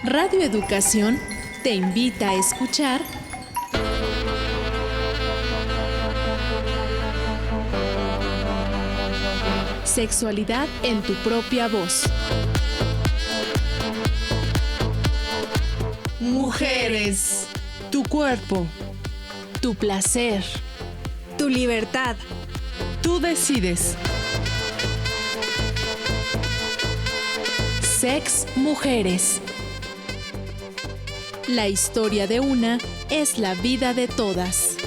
Radio Educación te invita a escuchar Sexualidad en tu propia voz. Mujeres, tu cuerpo, tu placer, tu libertad. Tú decides. Sex Mujeres. La historia de una es la vida de todas.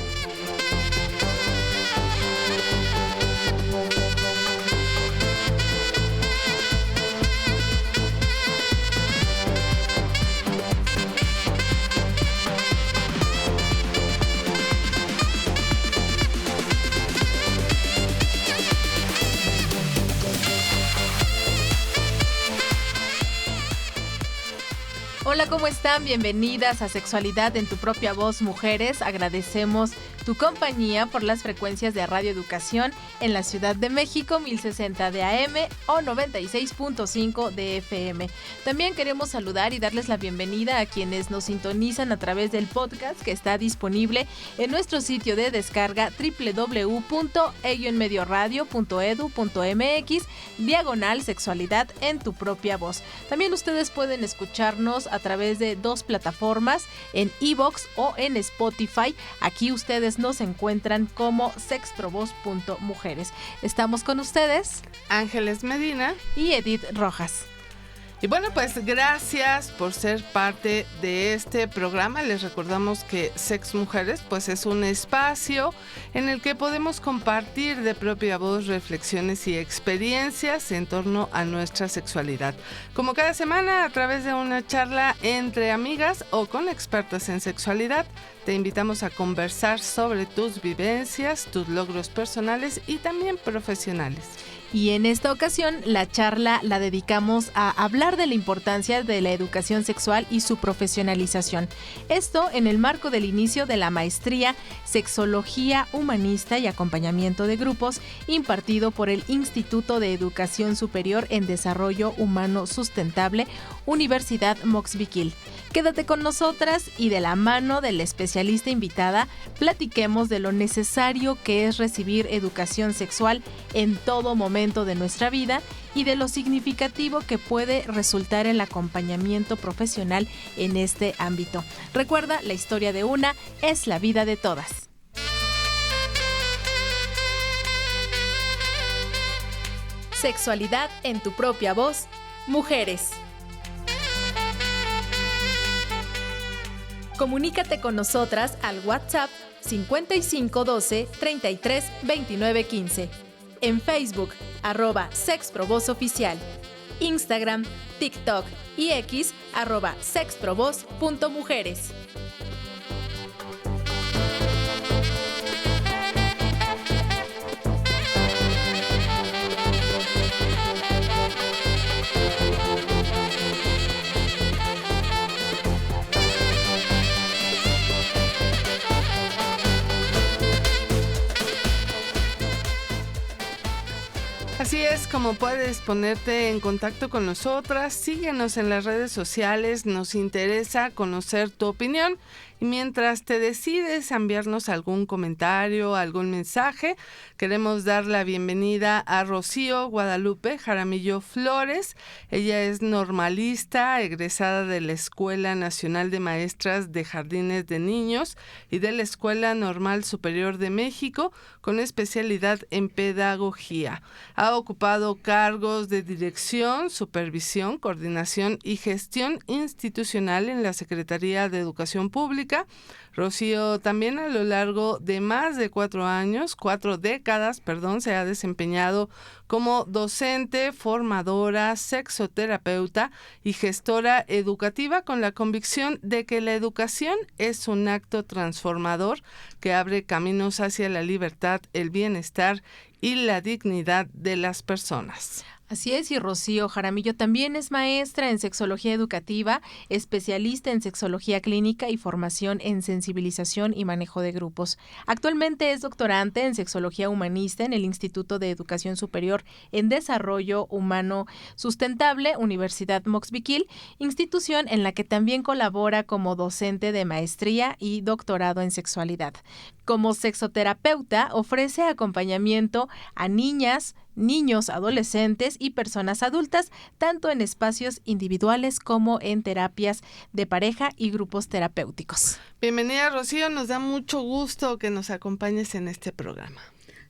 Hola, ¿cómo están? Bienvenidas a Sexualidad en tu propia voz, mujeres. Agradecemos tu compañía por las frecuencias de Radio Educación en la Ciudad de México, 1060 de AM o 96.5 de FM. También queremos saludar y darles la bienvenida a quienes nos sintonizan a través del podcast que está disponible en nuestro sitio de descarga www.medioradio.edu.mx/sexualidad en tu propia voz. También ustedes pueden escucharnos a través de dos plataformas, en iVoox o en Spotify. Aquí ustedes nos encuentran como sexprovoz.mujeres. Estamos con ustedes Ángeles Medina y Edith Rojas. Y bueno, pues gracias por ser parte de este programa. Les recordamos que Sex Mujeres pues es un espacio en el que podemos compartir de propia voz reflexiones y experiencias en torno a nuestra sexualidad. Como cada semana, a través de una charla entre amigas o con expertas en sexualidad, te invitamos a conversar sobre tus vivencias, tus logros personales y también profesionales. Y en esta ocasión la charla la dedicamos a hablar de la importancia de la educación sexual y su profesionalización. Esto en el marco del inicio de la maestría Sexología Humanista y Acompañamiento de Grupos impartido por el Instituto de Educación Superior en Desarrollo Humano Sustentable, Universidad Moxbiquil. Quédate con nosotras y de la mano de la especialista invitada platiquemos de lo necesario que es recibir educación sexual en todo momento de nuestra vida y de lo significativo que puede resultar el acompañamiento profesional en este ámbito. Recuerda, la historia de una es la vida de todas. Sexualidad en tu propia voz, mujeres. Comunícate con nosotras al WhatsApp 5512 33 29 15. En Facebook, @sexprovozoficial. Instagram, TikTok y X, @sexprovoz.mujeres. Así es como puedes ponerte en contacto con nosotras. Síguenos en las redes sociales, nos interesa conocer tu opinión. Y mientras te decides a enviarnos algún comentario, algún mensaje, queremos dar la bienvenida a Rocío Guadalupe Jaramillo Flores. Ella es normalista, egresada de la Escuela Nacional de Maestras de Jardines de Niños y de la Escuela Normal Superior de México, con especialidad en pedagogía. Ha ocupado cargos de dirección, supervisión, coordinación y gestión institucional en la Secretaría de Educación Pública. Rocío también a lo largo de más de 4 décadas, se ha desempeñado como docente, formadora, sexoterapeuta y gestora educativa con la convicción de que la educación es un acto transformador que abre caminos hacia la libertad, el bienestar y la dignidad de las personas. Así es, y Rocío Jaramillo también es maestra en sexología educativa, especialista en sexología clínica y formación en sensibilización y manejo de grupos. Actualmente es doctorante en sexología humanista en el Instituto de Educación Superior en Desarrollo Humano Sustentable, Universidad Moxbiquil, institución en la que también colabora como docente de maestría y doctorado en sexualidad. Como sexoterapeuta, ofrece acompañamiento a niñas, niños, adolescentes y personas adultas, tanto en espacios individuales como en terapias de pareja y grupos terapéuticos. Bienvenida, Rocío, nos da mucho gusto que nos acompañes en este programa.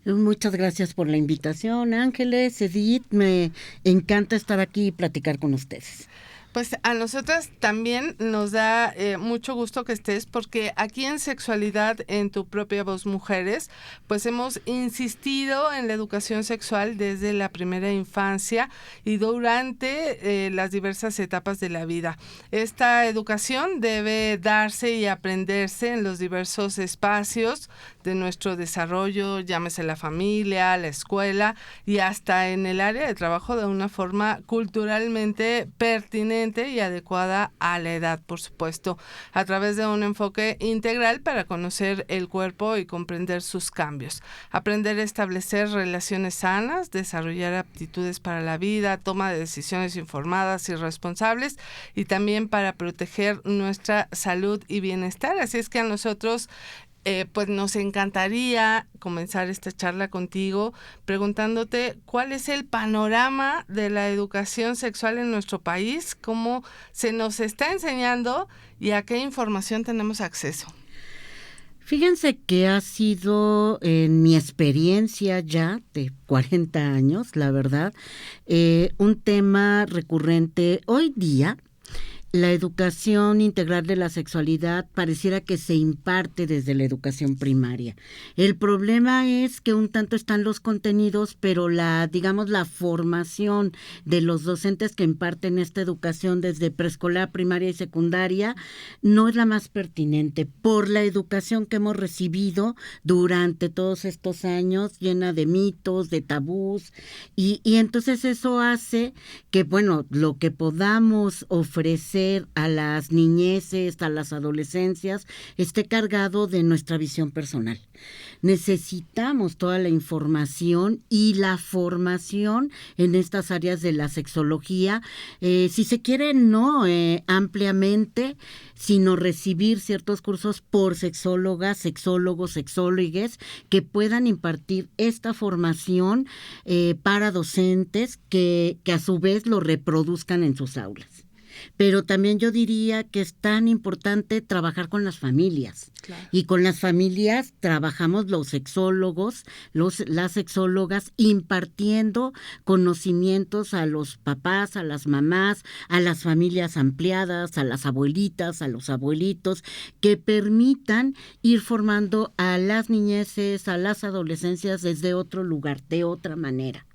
Muchas gracias por la invitación, Ángeles, Edith, me encanta estar aquí y platicar con ustedes. Pues a nosotras también nos da mucho gusto que estés, porque aquí en Sexualidad en tu propia voz, mujeres, pues hemos insistido en la educación sexual desde la primera infancia y durante las diversas etapas de la vida. Esta educación debe darse y aprenderse en los diversos espacios de nuestro desarrollo, llámese la familia, la escuela y hasta en el área de trabajo, de una forma culturalmente pertinente y adecuada a la edad, por supuesto, a través de un enfoque integral para conocer el cuerpo y comprender sus cambios, aprender a establecer relaciones sanas, desarrollar aptitudes para la vida, toma de decisiones informadas y responsables, y también para proteger nuestra salud y bienestar. Así es que a nosotros pues nos encantaría comenzar esta charla contigo preguntándote cuál es el panorama de la educación sexual en nuestro país, cómo se nos está enseñando y a qué información tenemos acceso. Fíjense que ha sido, en mi experiencia ya de 40 años, la verdad, un tema recurrente hoy día. La educación integral de la sexualidad pareciera que se imparte desde la educación primaria. El problema es que un tanto están los contenidos, pero la formación de los docentes que imparten esta educación desde preescolar, primaria y secundaria no es la más pertinente por la educación que hemos recibido durante todos estos años, llena de mitos, de tabús, y entonces eso hace que, lo que podamos ofrecer a las niñeces, a las adolescencias, esté cargado de nuestra visión personal. Necesitamos toda la información y la formación en estas áreas de la sexología, si se quiere no ampliamente, sino recibir ciertos cursos por sexólogas, sexólogos, sexólogues que puedan impartir esta formación para docentes que a su vez lo reproduzcan en sus aulas. Pero también yo diría que es tan importante trabajar con las familias. Claro. Y con las familias trabajamos los sexólogos, las sexólogas, impartiendo conocimientos a los papás, a las mamás, a las familias ampliadas, a las abuelitas, a los abuelitos, que permitan ir formando a las niñeces, a las adolescencias desde otro lugar, de otra manera.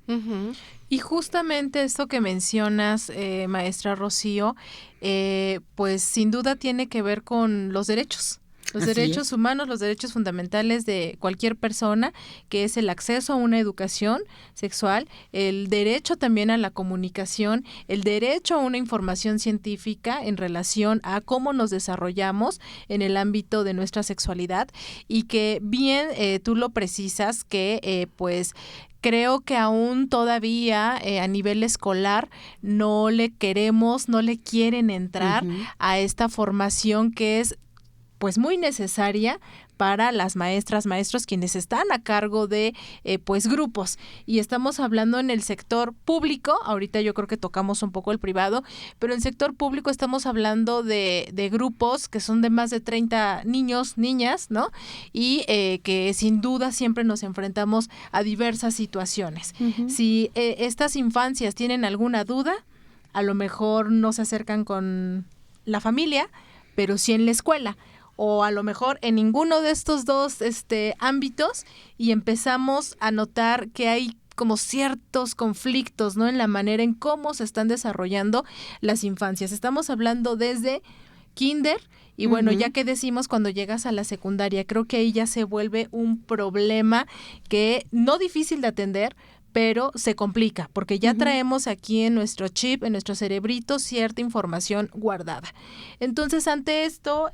Uh-huh. Y justamente esto que mencionas, maestra Rocío, pues sin duda tiene que ver con los derechos. Los Así derechos es. Humanos, los derechos fundamentales de cualquier persona, que es el acceso a una educación sexual, el derecho también a la comunicación, el derecho a una información científica en relación a cómo nos desarrollamos en el ámbito de nuestra sexualidad, y que bien tú lo precisas, que pues creo que aún todavía a nivel escolar no le quieren entrar uh-huh. a esta formación que es pues muy necesaria para las maestras, maestros, quienes están a cargo de pues grupos. Y estamos hablando en el sector público, ahorita yo creo que tocamos un poco el privado, pero en el sector público estamos hablando de grupos que son de más de 30 niños, niñas, ¿no? Y que sin duda siempre nos enfrentamos a diversas situaciones. Uh-huh. Si estas infancias tienen alguna duda, a lo mejor no se acercan con la familia, pero sí en la escuela, o a lo mejor en ninguno de estos dos ámbitos, y empezamos a notar que hay como ciertos conflictos, ¿no?, en la manera en cómo se están desarrollando las infancias. Estamos hablando desde kinder y bueno, uh-huh. ya que decimos cuando llegas a la secundaria, creo que ahí ya se vuelve un problema que no difícil de atender, pero se complica porque ya traemos aquí en nuestro chip, en nuestro cerebrito, cierta información guardada. Entonces, ante esto,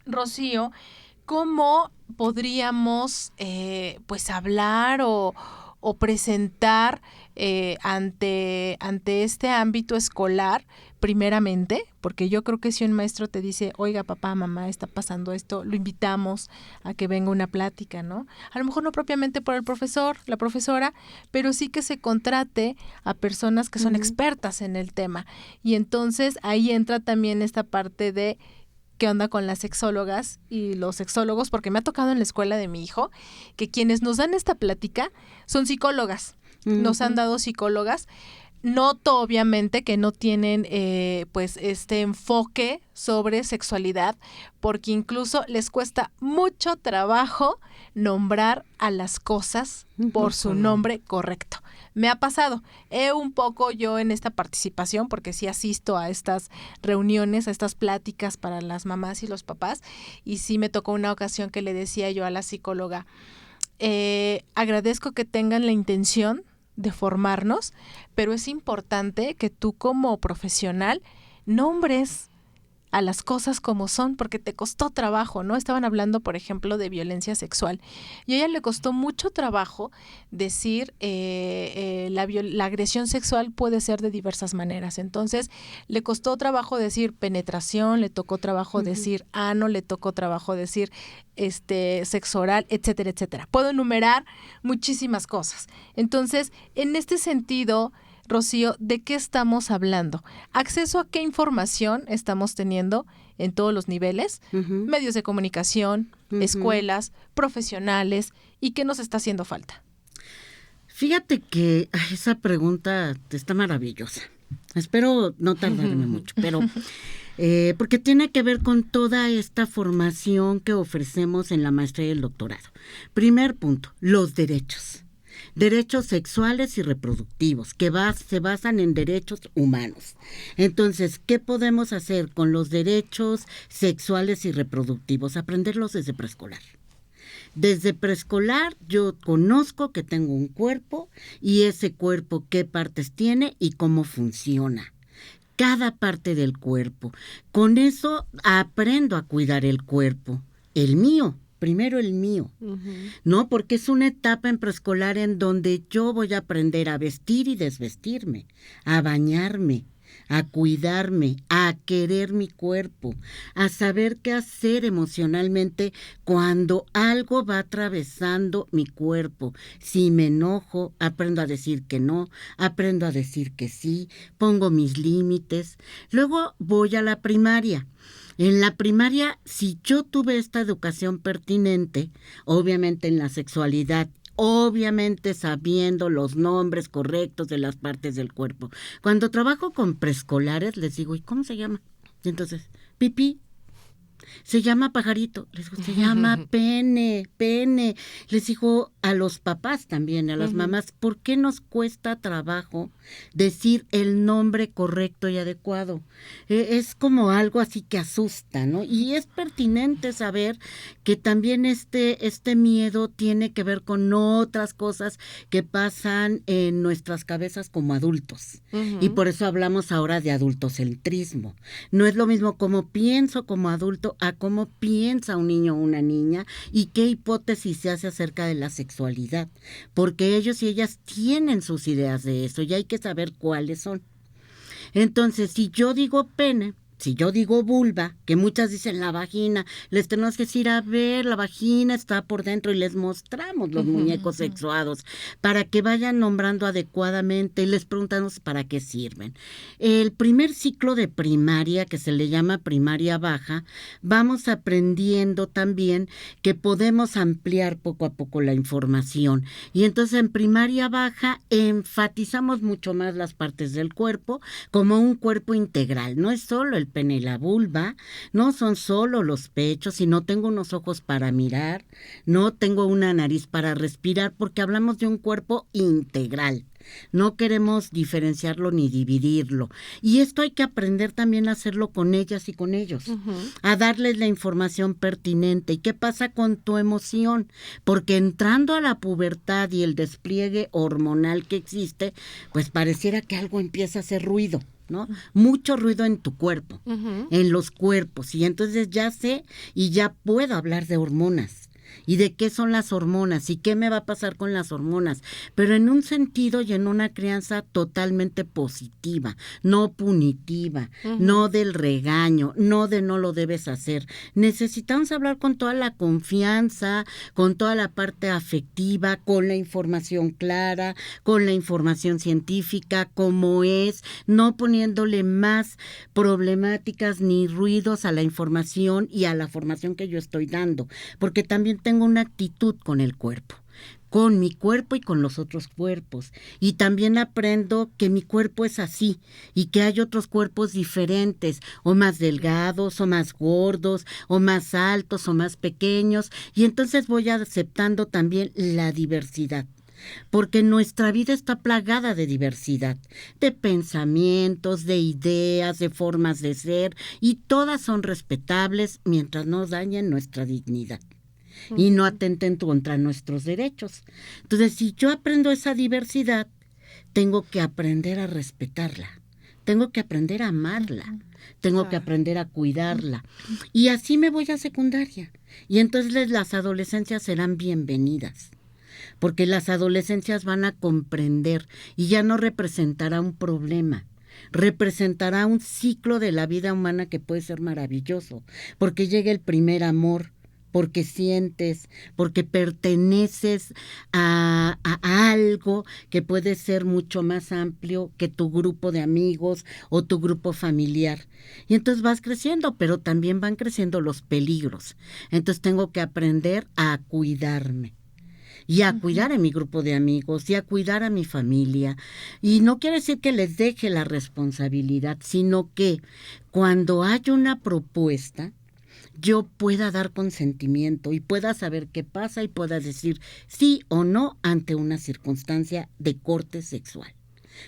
Rocío, ¿cómo podríamos pues hablar o presentar ante este ámbito escolar, primeramente? Porque yo creo que si un maestro te dice, oiga, papá, mamá, está pasando esto, lo invitamos a que venga una plática, ¿no? A lo mejor no propiamente por el profesor, la profesora, pero sí que se contrate a personas que son expertas en el tema. Y entonces ahí entra también esta parte de qué onda con las sexólogas y los sexólogos, porque me ha tocado en la escuela de mi hijo que quienes nos dan esta plática son psicólogas, nos han dado psicólogas. Noto obviamente que no tienen pues este enfoque sobre sexualidad, porque incluso les cuesta mucho trabajo nombrar a las cosas por su nombre correcto. Me ha pasado un poco yo en esta participación, porque sí asisto a estas reuniones, a estas pláticas para las mamás y los papás, y sí me tocó una ocasión que le decía yo a la psicóloga, agradezco que tengan la intención de formarnos, pero es importante que tú como profesional nombres a las cosas como son, porque te costó trabajo, ¿no? Estaban hablando, por ejemplo, de violencia sexual, y a ella le costó mucho trabajo decir la agresión sexual puede ser de diversas maneras. Entonces, le costó trabajo decir penetración, le tocó trabajo decir ano, le tocó trabajo decir sexo oral, etcétera, etcétera. Puedo enumerar muchísimas cosas. Entonces, en este sentido, Rocío, ¿de qué estamos hablando? ¿Acceso a qué información estamos teniendo en todos los niveles? Medios de comunicación, escuelas, profesionales, ¿y qué nos está haciendo falta? Fíjate que esa pregunta está maravillosa. Espero no tardarme mucho, pero porque tiene que ver con toda esta formación que ofrecemos en la maestría y el doctorado. Primer punto, los derechos. Derechos sexuales y reproductivos, que se basan en derechos humanos. Entonces, ¿qué podemos hacer con los derechos sexuales y reproductivos? Aprenderlos desde preescolar. Desde preescolar yo conozco que tengo un cuerpo y ese cuerpo qué partes tiene y cómo funciona. Cada parte del cuerpo. Con eso aprendo a cuidar el cuerpo, el mío. Primero el mío, ¿no? Porque es una etapa en preescolar en donde yo voy a aprender a vestir y desvestirme, a bañarme, a cuidarme, a querer mi cuerpo, a saber qué hacer emocionalmente cuando algo va atravesando mi cuerpo. Si me enojo, aprendo a decir que no, aprendo a decir que sí, pongo mis límites. Luego voy a la primaria. En la primaria, si yo tuve esta educación pertinente, obviamente en la sexualidad, obviamente sabiendo los nombres correctos de las partes del cuerpo. Cuando trabajo con preescolares, les digo, ¿y cómo se llama? Y entonces, pipí. Se llama pajarito, les digo, se llama pene. Les digo a los papás también, a las mamás, ¿por qué nos cuesta trabajo decir el nombre correcto y adecuado? Es como algo así que asusta, ¿no? Y es pertinente saber que también este miedo tiene que ver con otras cosas que pasan en nuestras cabezas como adultos. Y por eso hablamos ahora de adultocentrismo. No es lo mismo cómo pienso como adulto a cómo piensa un niño o una niña y qué hipótesis se hace acerca de la sexualidad, porque ellos y ellas tienen sus ideas de eso y hay que saber cuáles son. Entonces, si yo digo pene, si yo digo vulva, que muchas dicen la vagina, les tenemos que decir, a ver, la vagina está por dentro y les mostramos los muñecos sexuados para que vayan nombrando adecuadamente y les preguntamos para qué sirven. El primer ciclo de primaria, que se le llama primaria baja, vamos aprendiendo también que podemos ampliar poco a poco la información. Y entonces en primaria baja enfatizamos mucho más las partes del cuerpo como un cuerpo integral. No es solo el pene y la vulva, no son solo los pechos, sino tengo unos ojos para mirar, no tengo una nariz para respirar, porque hablamos de un cuerpo integral. No queremos diferenciarlo ni dividirlo. Y esto hay que aprender también a hacerlo con ellas y con ellos, a darles la información pertinente. ¿Y qué pasa con tu emoción? Porque entrando a la pubertad y el despliegue hormonal que existe, pues pareciera que algo empieza a hacer ruido, ¿no? Mucho ruido en tu cuerpo, en los cuerpos. Y entonces ya sé y ya puedo hablar de hormonas. ¿Y de qué son las hormonas? ¿Y qué me va a pasar con las hormonas? Pero en un sentido y en una crianza totalmente positiva, no punitiva, no del regaño, no de no lo debes hacer. Necesitamos hablar con toda la confianza, con toda la parte afectiva, con la información clara, con la información científica, como es, no poniéndole más problemáticas ni ruidos a la información y a la formación que yo estoy dando, porque también tengo una actitud con el cuerpo, con mi cuerpo y con los otros cuerpos. Y también aprendo que mi cuerpo es así y que hay otros cuerpos diferentes, o más delgados, o más gordos, o más altos, o más pequeños. Y entonces voy aceptando también la diversidad. Porque nuestra vida está plagada de diversidad, de pensamientos, de ideas, de formas de ser, y todas son respetables mientras no dañen nuestra dignidad y no atenten contra nuestros derechos. Entonces, si yo aprendo esa diversidad, tengo que aprender a respetarla, tengo que aprender a amarla, tengo que aprender a cuidarla. Y así me voy a secundaria. Y entonces las adolescencias serán bienvenidas, porque las adolescencias van a comprender y ya no representará un problema. Representará un ciclo de la vida humana que puede ser maravilloso, porque llega el primer amor, porque sientes, porque perteneces a algo que puede ser mucho más amplio que tu grupo de amigos o tu grupo familiar. Y entonces vas creciendo, pero también van creciendo los peligros. Entonces tengo que aprender a cuidarme. Y a cuidar a mi grupo de amigos, y a cuidar a mi familia. Y no quiere decir que les deje la responsabilidad, sino que cuando hay una propuesta, yo pueda dar consentimiento y pueda saber qué pasa y pueda decir sí o no ante una circunstancia de corte sexual.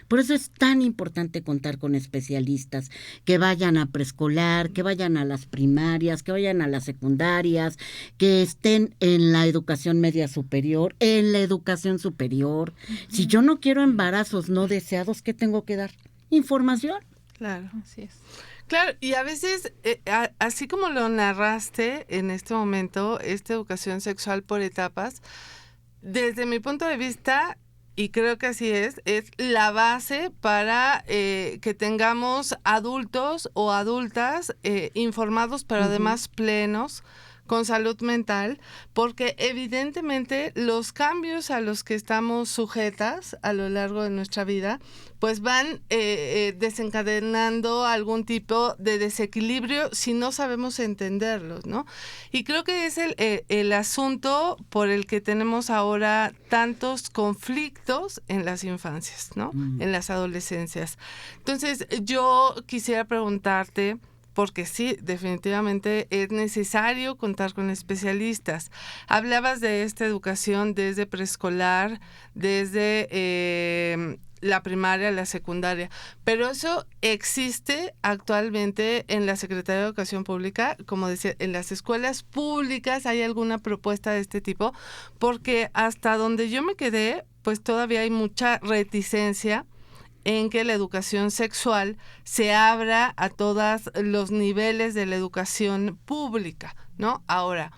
Por eso es tan importante contar con especialistas que vayan a preescolar, que vayan a las primarias, que vayan a las secundarias, que estén en la educación media superior, en la educación superior. Si yo no quiero embarazos no deseados, ¿qué tengo que dar? Información. Claro. Así es. Claro, y a veces, así como lo narraste en este momento, esta educación sexual por etapas, desde mi punto de vista, y creo que así es la base para que tengamos adultos o adultas informados, pero además plenos, con salud mental, porque evidentemente los cambios a los que estamos sujetas a lo largo de nuestra vida, pues van desencadenando algún tipo de desequilibrio si no sabemos entenderlos, ¿no? Y creo que es el asunto por el que tenemos ahora tantos conflictos en las infancias, ¿no? En las adolescencias. Entonces, yo quisiera preguntarte, porque sí, definitivamente es necesario contar con especialistas. Hablabas de esta educación desde preescolar, desde la primaria, la secundaria, pero eso existe actualmente en la Secretaría de Educación Pública, como decía, en las escuelas públicas hay alguna propuesta de este tipo, porque hasta donde yo me quedé, pues todavía hay mucha reticencia en que la educación sexual se abra a todos los niveles de la educación pública, ¿no? Ahora,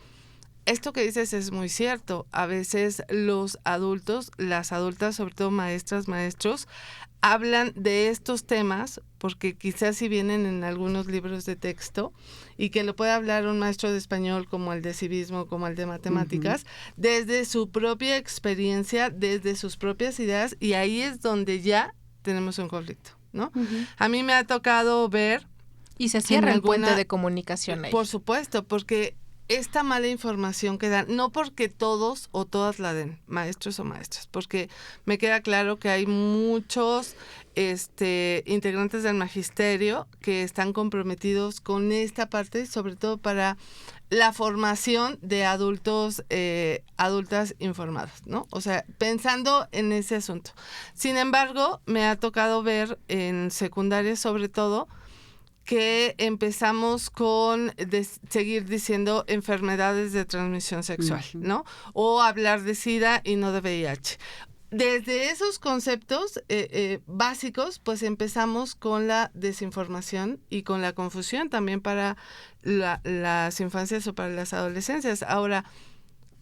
esto que dices es muy cierto. A veces los adultos, las adultas, sobre todo maestras, maestros, hablan de estos temas porque quizás si vienen en algunos libros de texto y que lo puede hablar un maestro de español como el de civismo, como el de matemáticas, desde su propia experiencia, desde sus propias ideas, y ahí es donde ya tenemos un conflicto, ¿no? A mí me ha tocado ver... Y se cierra el puente de comunicación ahí. Por supuesto, porque esta mala información que dan, no porque todos o todas la den, maestros o maestras, porque me queda claro que hay muchos integrantes del magisterio que están comprometidos con esta parte, sobre todo para la formación de adultas informadas, ¿no? O sea, pensando en ese asunto. Sin embargo, me ha tocado ver en secundaria, sobre todo, que empezamos con seguir diciendo enfermedades de transmisión sexual, ¿no? O hablar de SIDA y no de VIH. Desde esos conceptos básicos, pues empezamos con la desinformación y con la confusión también para las infancias o para las adolescencias. Ahora,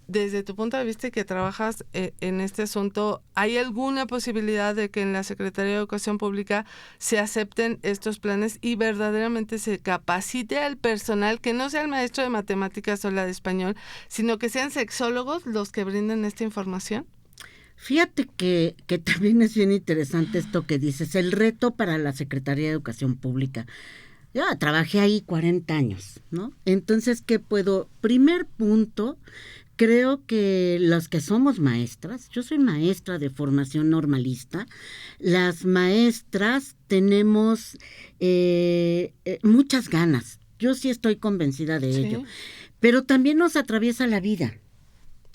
desde tu punto de vista y que trabajas en este asunto, ¿hay alguna posibilidad de que en la Secretaría de Educación Pública se acepten estos planes y verdaderamente se capacite al personal, que no sea el maestro de matemáticas o la de español, sino que sean sexólogos los que brinden esta información? Fíjate que también es bien interesante esto que dices, el reto para la Secretaría de Educación Pública. Yo trabajé ahí 40 años, ¿no? Entonces, ¿qué puedo? Primer punto, creo que los que somos maestras, yo soy maestra de formación normalista, las maestras tenemos muchas ganas, yo sí estoy convencida de ello, pero también nos atraviesa la vida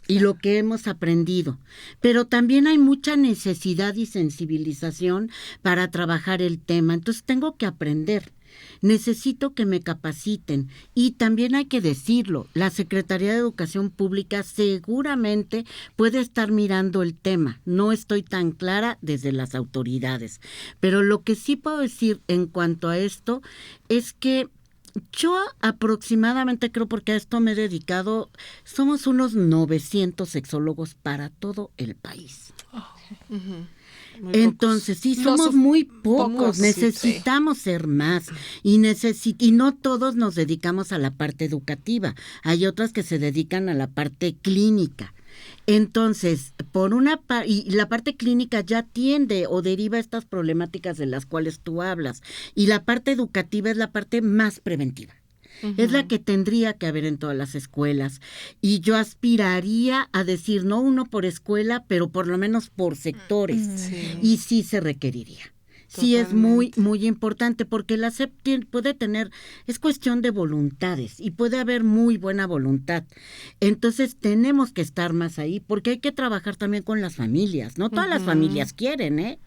y lo que hemos aprendido, pero también hay mucha necesidad y sensibilización para trabajar el tema, entonces tengo que aprender. Necesito que me capaciten y también hay que decirlo, la Secretaría de Educación Pública seguramente puede estar mirando el tema, no estoy tan clara desde las autoridades, pero lo que sí puedo decir en cuanto a esto es que yo aproximadamente creo, porque a esto me he dedicado, somos unos 900 sexólogos para todo el país. Entonces, sí, somos muy pocos, necesitamos ser más y no todos nos dedicamos a la parte educativa, hay otras que se dedican a la parte clínica. Entonces, y la parte clínica ya atiende o deriva estas problemáticas de las cuales tú hablas, y la parte educativa es la parte más preventiva. Es la que tendría que haber en todas las escuelas. Y yo aspiraría a decir, no uno por escuela, pero por lo menos por sectores. Y sí se requeriría. Sí, es muy, muy importante, porque la SEP puede tener, es cuestión de voluntades y puede haber muy buena voluntad. Entonces tenemos que estar más ahí, porque hay que trabajar también con las familias. No todas las familias quieren, ¿eh?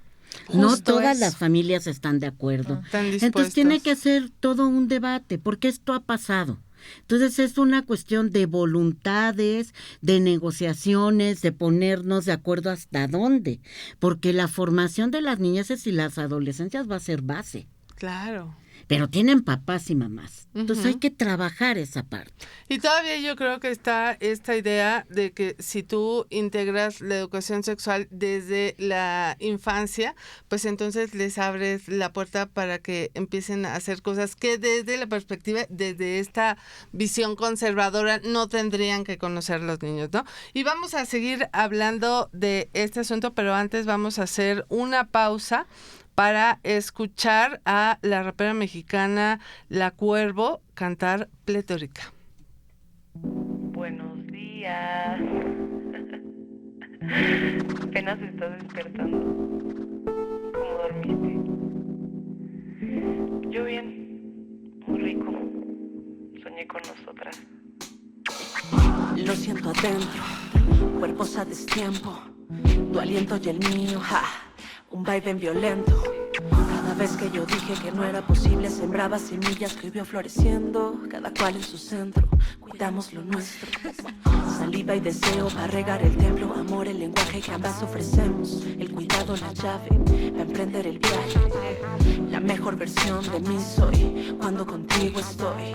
No todas las familias están de acuerdo. Entonces tiene que ser todo un debate, porque esto ha pasado. Entonces es una cuestión de voluntades, de negociaciones, de ponernos de acuerdo hasta dónde, porque la formación de las niñeces y las adolescencias va a ser base. Claro. Pero tienen papás y mamás. Entonces hay que trabajar esa parte. Y todavía yo creo que está esta idea de que si tú integras la educación sexual desde la infancia, pues entonces les abres la puerta para que empiecen a hacer cosas que desde la perspectiva, desde esta visión conservadora, no tendrían que conocer los niños, ¿no? Y vamos a seguir hablando de este asunto, pero antes vamos a hacer una pausa para escuchar a la rapera mexicana La Cuervo cantar Pletórica. Buenos días. Apenas estás despertando. ¿Cómo dormiste? Yo bien, muy rico. Soñé con nosotras. Lo siento adentro, cuerpos a destiempo, tu aliento y el mío, un vaivén violento. Cada vez que yo dije que no era posible, sembraba semillas que vio floreciendo, cada cual en su centro, cuidamos lo nuestro. Saliva y deseo para regar el templo, amor, el lenguaje que ambas ofrecemos, el cuidado, la llave, para emprender el viaje. La mejor versión de mí soy, cuando contigo estoy.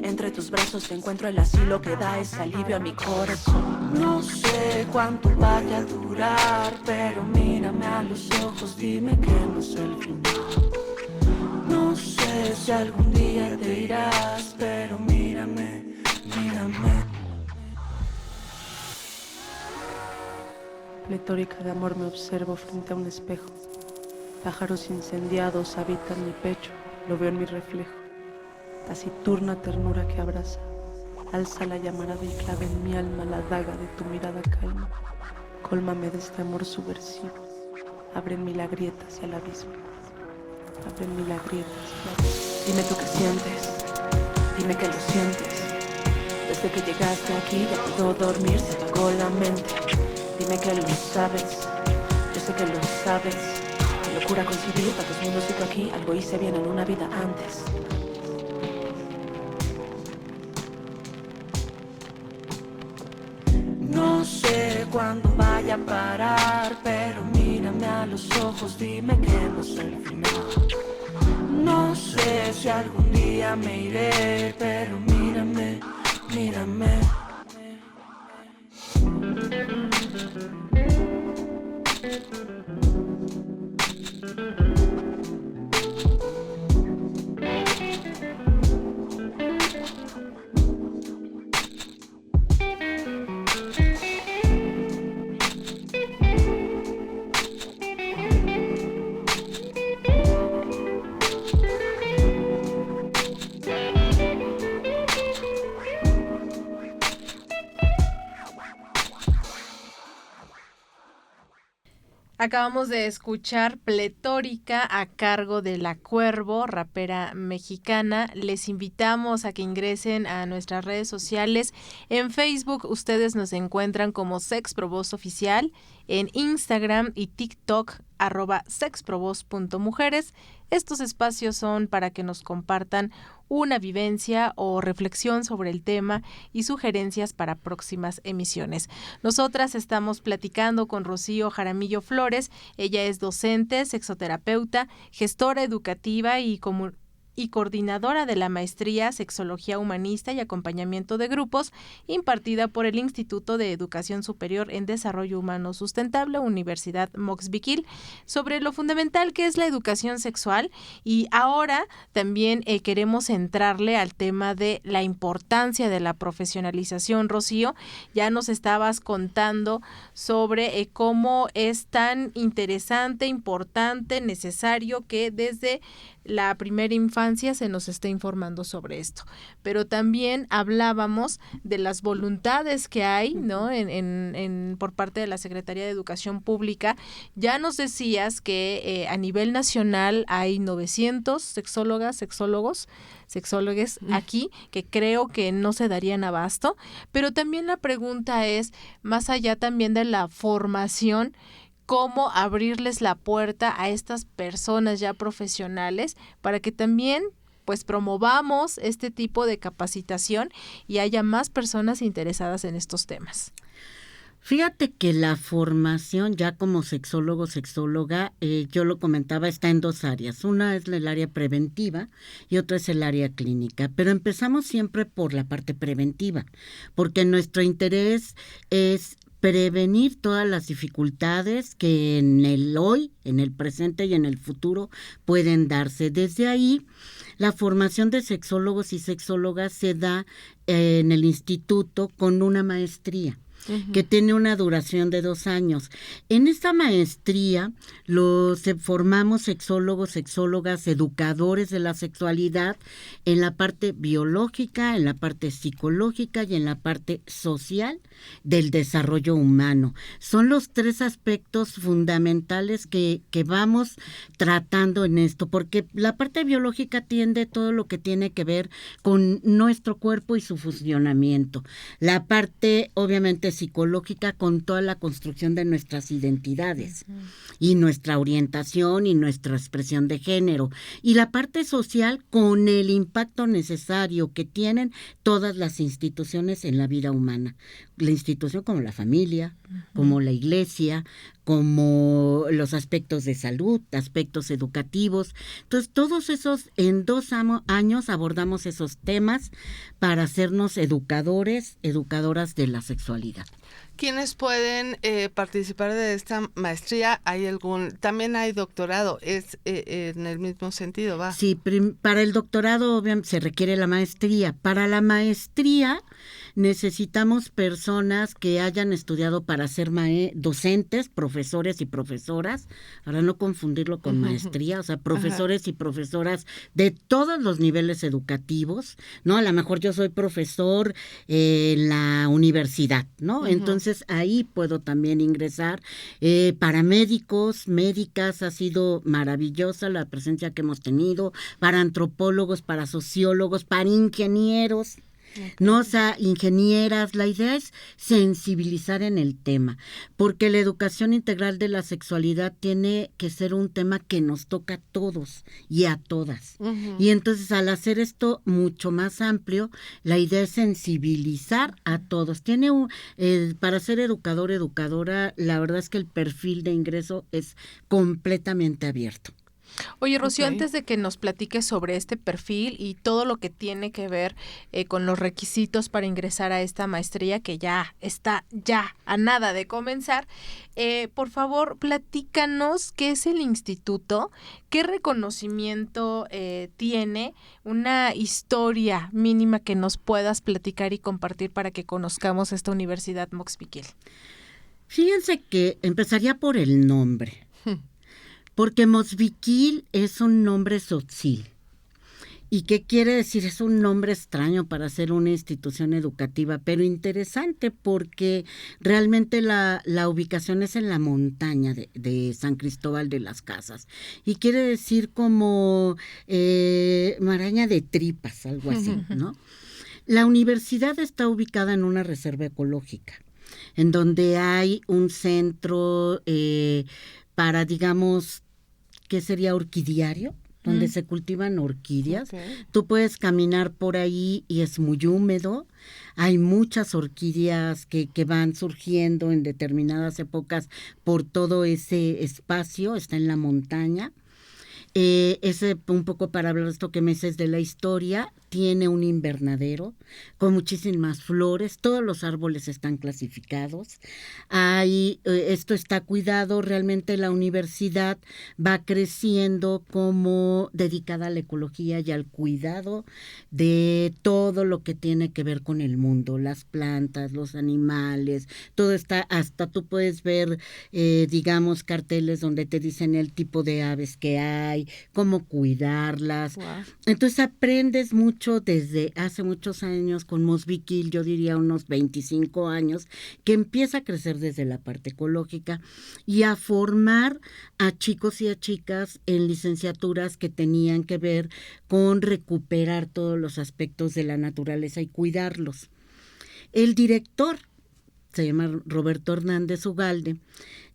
Entre tus brazos encuentro el asilo que da ese alivio a mi corazón. No sé cuánto vaya a durar, pero mírame a los ojos, dime que no es el final. No sé si algún día te irás, pero mírame, mírame. Pletórica de amor me observo frente a un espejo. Pájaros incendiados habitan mi pecho, lo veo en mi reflejo. Taciturna ternura que abraza, Alza la llamarada y clava en mi alma la daga de tu mirada calma. Cólmame de este amor subversivo. Abre en mí la grieta hacia el abismo. Abre en mí la grieta hacia el abismo. Dime tú qué sientes. Dime que lo sientes. Desde que llegaste aquí ya puedo dormir, se apagó la mente. Dime que lo sabes. Yo sé que lo sabes. Qué locura coincidir, tantos mundos y tú aquí. Algo hice bien en una vida antes. No sé cuándo vaya a parar, pero mírame a los ojos, dime que no es el final. No sé si algún día me iré, pero mírame, mírame. Acabamos de escuchar Pletórica a cargo de La Cuervo, rapera mexicana. Les invitamos a que ingresen a nuestras redes sociales. En Facebook ustedes nos encuentran como Sexprovoz Oficial, en Instagram y TikTok @sexprovoz.mujeres. Estos espacios son para que nos compartan una vivencia o reflexión sobre el tema y sugerencias para próximas emisiones. Nosotras estamos platicando con Rocío Jaramillo Flores. Ella es docente, sexoterapeuta, gestora educativa y coordinadora de la maestría Sexología Humanista y Acompañamiento de Grupos, impartida por el Instituto de Educación Superior en Desarrollo Humano Sustentable, Universidad Moxbiquil, sobre lo fundamental que es la educación sexual. Y ahora también queremos entrarle al tema de la importancia de la profesionalización. Rocío, ya nos estabas contando sobre cómo es tan interesante, importante, necesario que desde la primera infancia se nos está informando sobre esto, pero también hablábamos de las voluntades que hay, ¿no? Por parte de la Secretaría de Educación Pública. Ya nos decías que a nivel nacional hay 900 sexólogas, sexólogos aquí, que creo que no se darían abasto, pero también la pregunta es, más allá también de la formación, cómo abrirles la puerta a estas personas ya profesionales para que también pues promovamos este tipo de capacitación y haya más personas interesadas en estos temas. Fíjate que la formación ya como sexólogo, sexóloga, yo lo comentaba, está en dos áreas. Una es el área preventiva y otra es el área clínica. Pero empezamos siempre por la parte preventiva, porque nuestro interés es prevenir todas las dificultades que en el hoy, en el presente y en el futuro pueden darse. Desde ahí, la formación de sexólogos y sexólogas se da en el instituto con una maestría que tiene una duración de 2 años. En esta maestría formamos sexólogos, sexólogas, educadores de la sexualidad en la parte biológica, en la parte psicológica y en la parte social del desarrollo humano. Son los 3 aspectos fundamentales que vamos tratando en esto, porque la parte biológica atiende todo lo que tiene que ver con nuestro cuerpo y su funcionamiento. La parte, obviamente, psicológica con toda la construcción de nuestras identidades y nuestra orientación y nuestra expresión de género, y la parte social con el impacto necesario que tienen todas las instituciones en la vida humana, la institución como la familia, como la iglesia, como los aspectos de salud, aspectos educativos. Entonces, todos esos, en 2 años abordamos esos temas para hacernos educadores, educadoras de la sexualidad. ¿Quiénes pueden participar de esta maestría? También hay doctorado, es en el mismo sentido, ¿va? Sí, para el doctorado obviamente se requiere la maestría. Para la maestría necesitamos personas que hayan estudiado para ser docentes, profesores y profesoras, para no confundirlo con maestría, o sea, profesores y profesoras de todos los niveles educativos, ¿no? A lo mejor yo soy profesor en la universidad, ¿no? Entonces ahí puedo también ingresar. Para médicos, médicas, ha sido maravillosa la presencia que hemos tenido, para antropólogos, para sociólogos, para ingenieros. No, o sea, ingenieras, la idea es sensibilizar en el tema, porque la educación integral de la sexualidad tiene que ser un tema que nos toca a todos y a todas. Y entonces al hacer esto mucho más amplio, la idea es sensibilizar a todos. Para ser educador, educadora, la verdad es que el perfil de ingreso es completamente abierto. Oye, Rocío, antes de que nos platiques sobre este perfil y todo lo que tiene que ver con los requisitos para ingresar a esta maestría, que ya está a nada de comenzar, por favor, platícanos qué es el instituto, qué reconocimiento tiene, una historia mínima que nos puedas platicar y compartir para que conozcamos esta Universidad Moxpiquil. Fíjense que empezaría por el nombre. Porque Moxpiquil es un nombre tzotzil. ¿Y qué quiere decir? Es un nombre extraño para ser una institución educativa, pero interesante porque realmente la ubicación es en la montaña de San Cristóbal de las Casas. Y quiere decir como maraña de tripas, algo así, ¿no? La universidad está ubicada en una reserva ecológica, en donde hay un centro para, digamos, ¿qué sería? Orquidiario, donde se cultivan orquídeas. Tú puedes caminar por ahí y es muy húmedo. Hay muchas orquídeas que van surgiendo en determinadas épocas por todo ese espacio, está en la montaña. Un poco para hablar de esto que me dices de la historia, tiene un invernadero con muchísimas flores, todos los árboles están clasificados, esto está cuidado, realmente la universidad va creciendo como dedicada a la ecología y al cuidado de todo lo que tiene que ver con el mundo, las plantas, los animales, todo está, hasta tú puedes ver, digamos, carteles donde te dicen el tipo de aves que hay, cómo cuidarlas. Wow. Entonces aprendes mucho desde hace muchos años con Moxpiquil, yo diría unos 25 años, que empieza a crecer desde la parte ecológica y a formar a chicos y a chicas en licenciaturas que tenían que ver con recuperar todos los aspectos de la naturaleza y cuidarlos. El director, se llama Roberto Hernández Ugalde,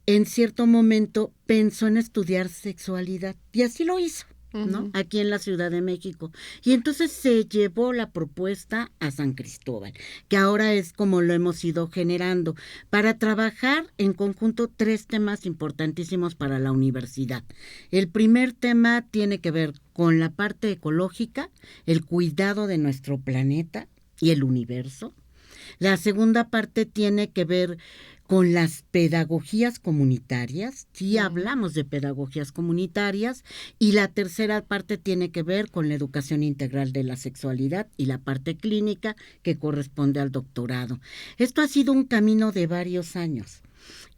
en cierto momento pensó en estudiar sexualidad y así lo hizo, ¿no? Aquí en la Ciudad de México. Y entonces se llevó la propuesta a San Cristóbal, que ahora es como lo hemos ido generando, para trabajar en conjunto 3 temas importantísimos para la universidad. El primer tema tiene que ver con la parte ecológica, el cuidado de nuestro planeta y el universo. La segunda parte tiene que ver con las pedagogías comunitarias, sí hablamos de pedagogías comunitarias, y la tercera parte tiene que ver con la educación integral de la sexualidad y la parte clínica que corresponde al doctorado. Esto ha sido un camino de varios años.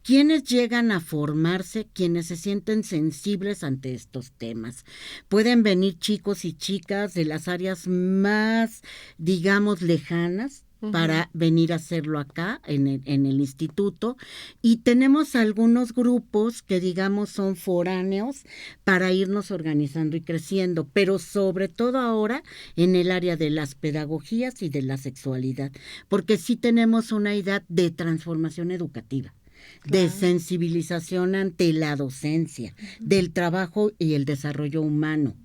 ¿Quiénes llegan a formarse? Quienes se sienten sensibles ante estos temas. Pueden venir chicos y chicas de las áreas más, digamos, lejanas, para venir a hacerlo acá en el instituto, y tenemos algunos grupos que digamos son foráneos para irnos organizando y creciendo, pero sobre todo ahora en el área de las pedagogías y de la sexualidad, porque sí tenemos una idea de transformación educativa. Claro. De sensibilización ante la docencia, del trabajo y el desarrollo humano,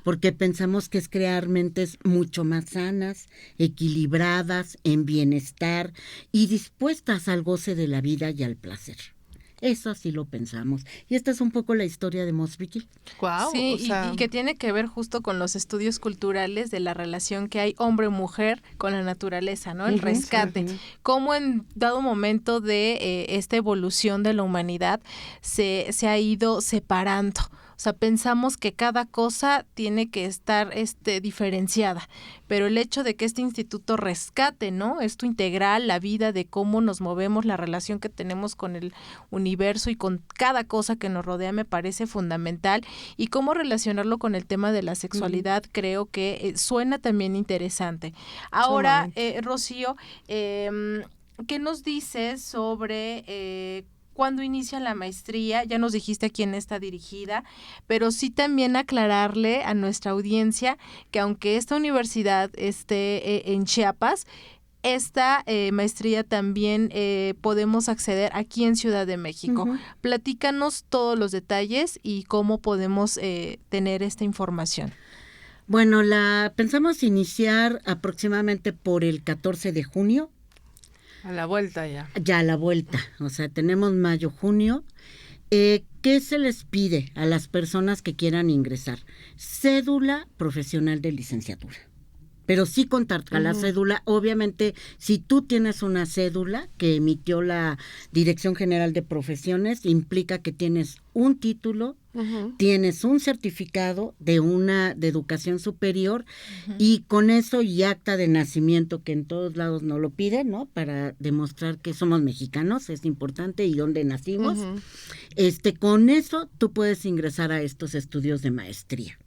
porque pensamos que es crear mentes mucho más sanas, equilibradas, en bienestar y dispuestas al goce de la vida y al placer. Eso así lo pensamos. Y esta es un poco la historia de Mosbykin. Guau, Sí, o sea, y que tiene que ver justo con los estudios culturales de la relación que hay hombre-mujer con la naturaleza, ¿no? El Ujú, rescate. Cómo en dado momento de esta evolución de la humanidad se ha ido separando. O sea, pensamos que cada cosa tiene que estar diferenciada, pero el hecho de que este instituto rescate, ¿no? Esto integral, la vida, de cómo nos movemos, la relación que tenemos con el universo y con cada cosa que nos rodea, me parece fundamental, y cómo relacionarlo con el tema de la sexualidad, creo que suena también interesante. Ahora, Rocío, ¿qué nos dices sobre cuándo inicia la maestría? Ya nos dijiste a quién está dirigida, pero sí también aclararle a nuestra audiencia que aunque esta universidad esté en Chiapas, esta maestría también podemos acceder aquí en Ciudad de México. Ujú. Platícanos todos los detalles y cómo podemos tener esta información. Bueno, pensamos iniciar aproximadamente por el 14 de junio. a la vuelta ya. Ya a la vuelta, o sea, tenemos mayo, junio. ¿Qué se les pide a las personas que quieran ingresar? Cédula profesional de licenciatura. Pero sí contar con la cédula. Obviamente, si tú tienes una cédula que emitió la Dirección General de Profesiones, implica que tienes un título, tienes un certificado de educación superior, y con eso y acta de nacimiento, que en todos lados no lo piden, ¿no? Para demostrar que somos mexicanos, es importante, y dónde nacimos. Con eso tú puedes ingresar a estos estudios de maestría.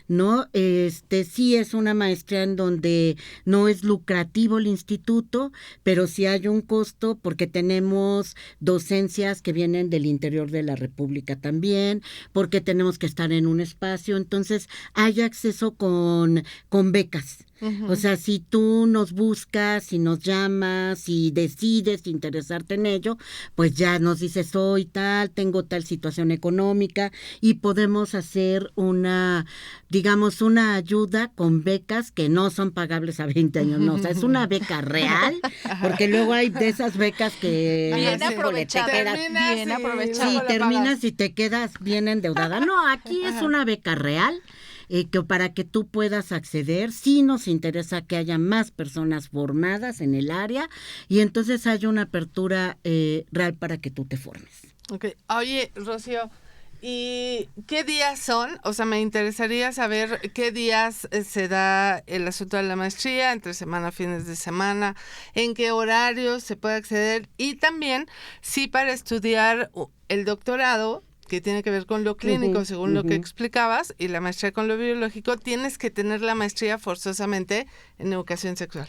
¿No? Sí es una maestría en donde no es lucrativo el instituto, pero sí hay un costo porque tenemos docencias que vienen del interior de la República también, porque tenemos que estar en un espacio, entonces hay acceso con becas. O sea, si tú nos buscas, si nos llamas, si decides interesarte en ello, pues ya nos dices, soy tal, tengo tal situación económica, y podemos hacer digamos, una ayuda con becas que no son pagables a 20 años, no, o sea, es una beca real, porque luego hay de esas becas que Bien híjole, aprovechada, te quedas- bien aprovechada. Sí, terminas y te quedas bien endeudada. No, aquí es una beca real, que para que tú puedas acceder. Sí nos interesa que haya más personas formadas en el área, y entonces haya una apertura real para que tú te formes. Ok. Oye, Rocío, ¿y qué días son? O sea, me interesaría saber qué días se da el asunto de la maestría, entre semana, fines de semana, en qué horarios se puede acceder, y también si para estudiar el doctorado, que tiene que ver con lo clínico, según lo que explicabas, y la maestría con lo biológico, tienes que tener la maestría forzosamente en educación sexual.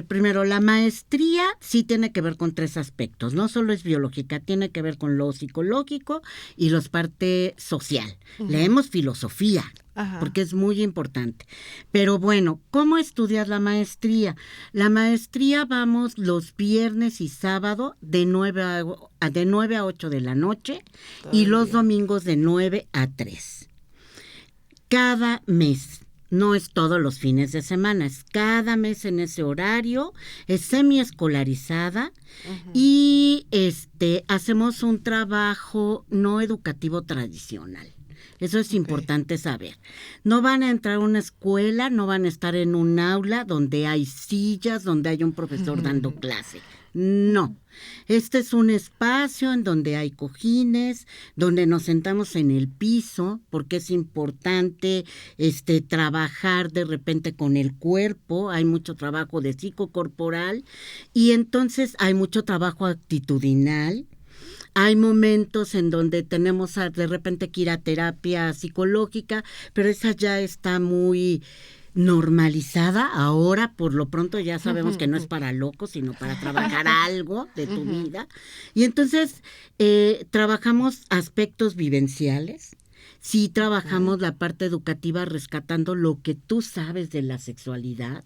Primero, la maestría sí tiene que ver con 3 aspectos, no solo es biológica, tiene que ver con lo psicológico y la parte social. Leemos filosofía, porque es muy importante. Pero bueno, ¿cómo estudias la maestría? La maestría vamos los viernes y sábado de 9 a 8 de la noche, y los domingos de 9 a 3. Cada mes. No es todos los fines de semana, es cada mes en ese horario, es semiescolarizada, y hacemos un trabajo no educativo tradicional. Eso es importante saber. No van a entrar a una escuela, no van a estar en un aula donde hay sillas, donde hay un profesor dando clase. No. Este es un espacio en donde hay cojines, donde nos sentamos en el piso, porque es importante trabajar de repente con el cuerpo. Hay mucho trabajo de psicocorporal, y entonces hay mucho trabajo actitudinal. Hay momentos en donde tenemos de repente que ir a terapia psicológica, pero esa ya está muy normalizada. Ahora, por lo pronto, ya sabemos que no es para locos, sino para trabajar algo de tu vida. Y entonces trabajamos aspectos vivenciales. Sí trabajamos la parte educativa rescatando lo que tú sabes de la sexualidad,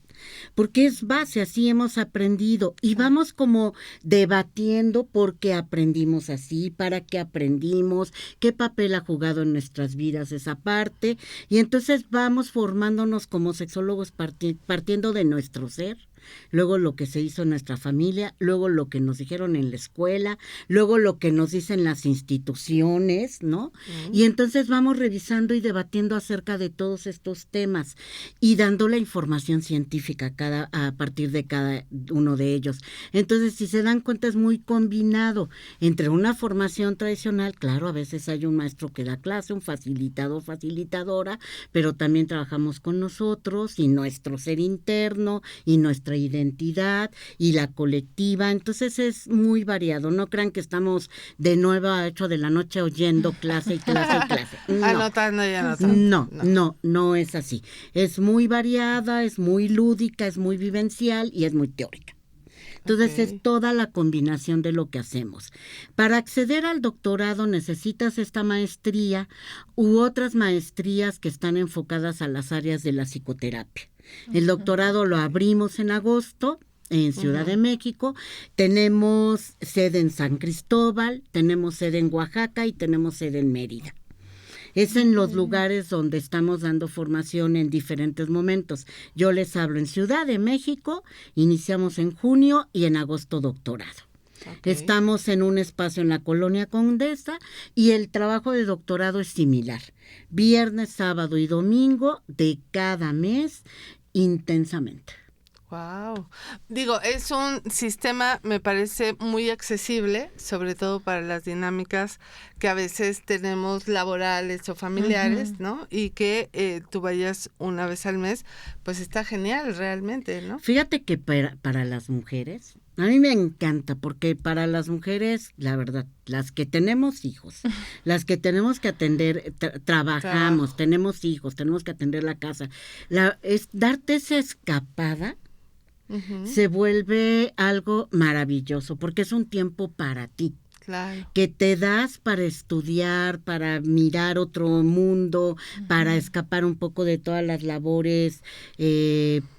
porque es base, así hemos aprendido, y vamos como debatiendo por qué aprendimos así, para qué aprendimos, qué papel ha jugado en nuestras vidas esa parte, y entonces vamos formándonos como sexólogos partiendo de nuestro ser, luego lo que se hizo en nuestra familia, luego lo que nos dijeron en la escuela, luego lo que nos dicen las instituciones, ¿no? Y entonces vamos revisando y debatiendo acerca de todos estos temas y dando la información científica a partir de cada uno de ellos. Entonces, si se dan cuenta, es muy combinado entre una formación tradicional, claro, a veces hay un maestro que da clase, un facilitador, facilitadora, pero también trabajamos con nosotros y nuestro ser interno y nuestra identidad y la colectiva. Entonces es muy variado. No crean que estamos de 9 a 8 de la noche oyendo clase y clase y clase. No. Anotando y anotando. No es así. Es muy variada, es muy lúdica, es muy vivencial y es muy teórica. Entonces es toda la combinación de lo que hacemos. Para acceder al doctorado necesitas esta maestría u otras maestrías que están enfocadas a las áreas de la psicoterapia. El doctorado lo abrimos en agosto en Ciudad de México. Tenemos sede en San Cristóbal, tenemos sede en Oaxaca y tenemos sede en Mérida. Es en los lugares donde estamos dando formación en diferentes momentos. Yo les hablo en Ciudad de México, iniciamos en junio y en agosto doctorado. Estamos en un espacio en la Colonia Condesa y el trabajo de doctorado es similar. Viernes, sábado y domingo de cada mes intensamente. Wow. Digo, es un sistema, me parece muy accesible, sobre todo para las dinámicas que a veces tenemos laborales o familiares, ¿no? Y que tú vayas una vez al mes, pues está genial realmente, ¿no? Fíjate que para las mujeres, a mí me encanta, porque para las mujeres, la verdad, las que tenemos hijos, las que tenemos que atender, trabajamos, tenemos hijos, tenemos que atender la casa, es darte esa escapada. Se vuelve algo maravilloso porque es un tiempo para ti. Claro. Que te das para estudiar, para mirar otro mundo, para escapar un poco de todas las labores,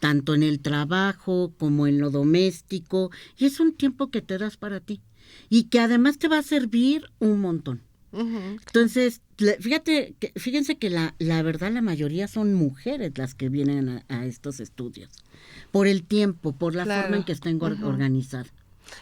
tanto en el trabajo como en lo doméstico. Y es un tiempo que te das para ti y que además te va a servir un montón. Entonces, fíjense que la verdad la mayoría son mujeres las que vienen a estos estudios, por el tiempo, por la forma en que están organizadas.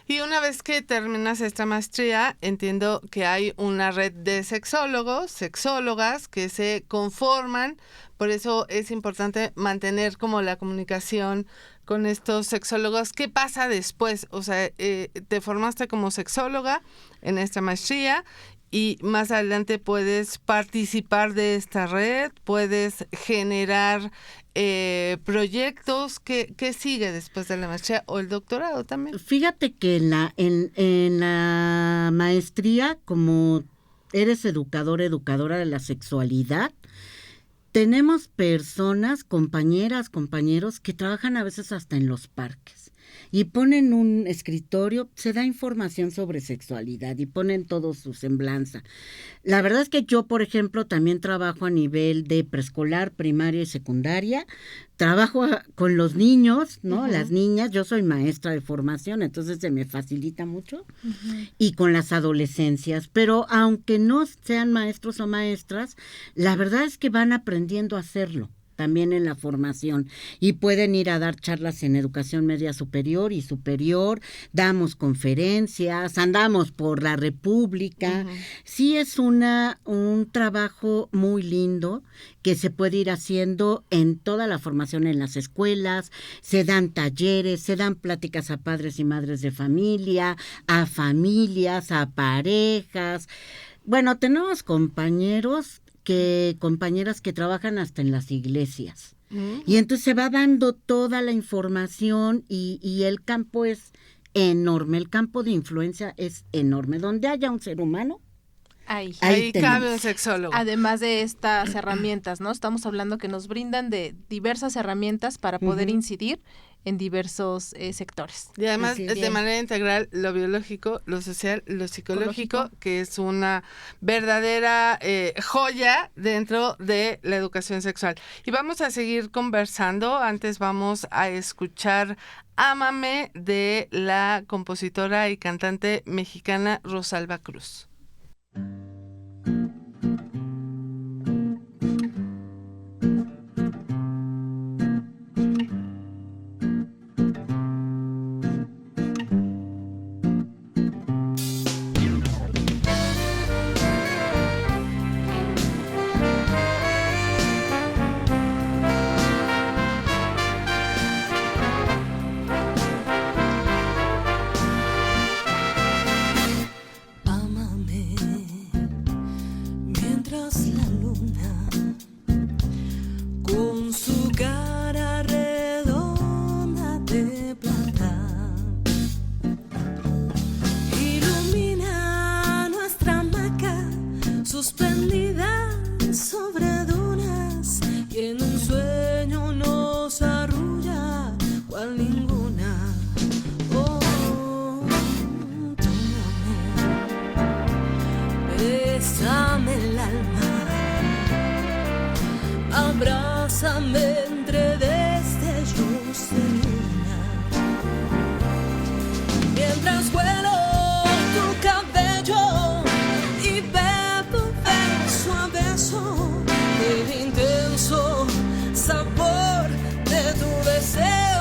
Y una vez que terminas esta maestría, entiendo que hay una red de sexólogos, sexólogas que se conforman, por eso es importante mantener como la comunicación con estos sexólogos. ¿Qué pasa después? O sea, te formaste como sexóloga en esta maestría y más adelante puedes participar de esta red, puedes generar proyectos. ¿Qué sigue después de la maestría o el doctorado también? Fíjate que en la maestría, como eres educadora de la sexualidad, tenemos personas, compañeros que trabajan a veces hasta en los parques y ponen un escritorio, se da información sobre sexualidad y ponen todo su semblanza. La verdad es que yo, por ejemplo, también trabajo a nivel de preescolar, primaria y secundaria. Trabajo con los niños, ¿no? Las niñas, yo soy maestra de formación, entonces se me facilita mucho. Y con las adolescencias, pero aunque no sean maestros o maestras, la verdad es que van aprendiendo a hacerlo también en la formación y pueden ir a dar charlas en educación media superior y superior, damos conferencias, andamos por la República. Sí es un trabajo muy lindo que se puede ir haciendo en toda la formación en las escuelas, se dan talleres, se dan pláticas a padres y madres de familia, a familias, a parejas. Bueno, tenemos compañeras que trabajan hasta en las iglesias. Y entonces se va dando toda la información y el campo es enorme, el campo de influencia es enorme. Donde haya un ser humano, ahí cabe un sexólogo. Además de estas herramientas, ¿no? Estamos hablando que nos brindan de diversas herramientas para poder incidir en diversos sectores. Y además de manera integral lo biológico, lo social, lo psicológico, que es una verdadera joya dentro de la educación sexual. Y vamos a seguir conversando. Antes vamos a escuchar Ámame de la compositora y cantante mexicana Rosalba Cruz. Abrázame entre destellos de luna, mientras vuelo tu cabello y bebo beso a beso el intenso sabor de tu deseo.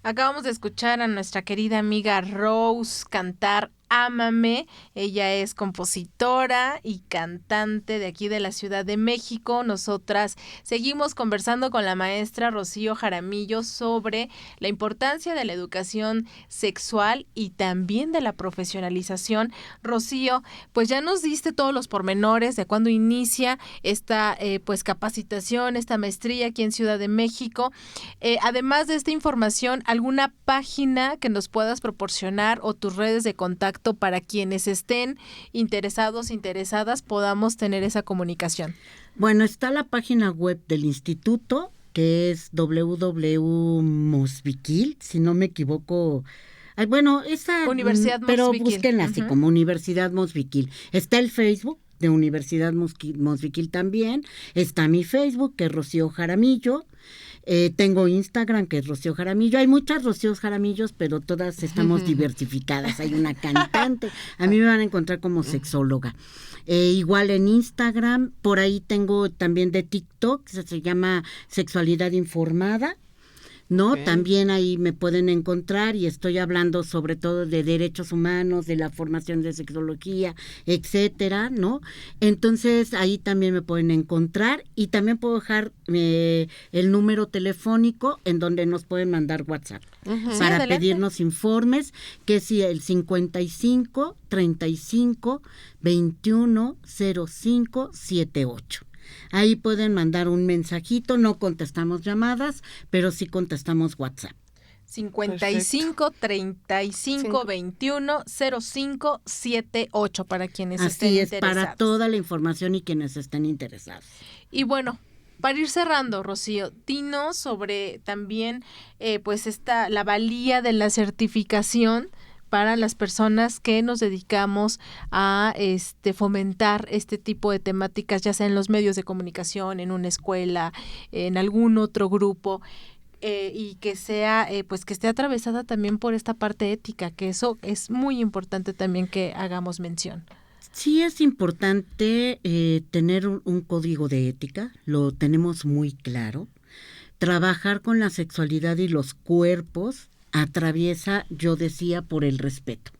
Acabamos de escuchar a nuestra querida amiga Rose cantar Ámame. Ella es compositora y cantante de aquí de la Ciudad de México. Nosotras seguimos conversando con la maestra Rocío Jaramillo sobre la importancia de la educación sexual y también de la profesionalización. Rocío, pues ya nos diste todos los pormenores de cuándo inicia esta pues capacitación, esta maestría aquí en Ciudad de México. Además de esta información, ¿alguna página que nos puedas proporcionar o tus redes de contacto para quienes estén interesados, interesadas, podamos tener esa comunicación? Bueno, está la página web del instituto, que es www.mosbiquil, si no me equivoco. Bueno, esa Universidad pero Mosbiquil. Búsquenla así como Universidad Mosbiquil. Está el Facebook de Universidad Mosbiquil también. Está mi Facebook, que es Rocío Jaramillo. Tengo Instagram, que es Rocío Jaramillo. Hay muchas Rocíos Jaramillos, pero todas estamos diversificadas. Hay una cantante. A mí me van a encontrar como sexóloga. Igual en Instagram, por ahí tengo también de TikTok, se llama Sexualidad Informada, ¿no? Okay. También ahí me pueden encontrar y estoy hablando sobre todo de derechos humanos, de la formación de sexología, etcétera, ¿no? Entonces ahí también me pueden encontrar y también puedo dejar el número telefónico en donde nos pueden mandar WhatsApp para pedirnos informes, que es el 55 35 21 05 78. Ahí pueden mandar un mensajito, no contestamos llamadas, pero sí contestamos WhatsApp. 55 35 21 05 78 para quienes estén interesados. Así es, para toda la información y quienes estén interesados. Y bueno, para ir cerrando, Rocío, dinos sobre también pues la valía de la certificación para las personas que nos dedicamos a fomentar este tipo de temáticas, ya sea en los medios de comunicación, en una escuela, en algún otro grupo, y que sea pues que esté atravesada también por esta parte ética, que eso es muy importante también que hagamos mención. Sí, es importante tener un código de ética, lo tenemos muy claro. Trabajar con la sexualidad y los cuerpos atraviesa, yo decía, por el respeto.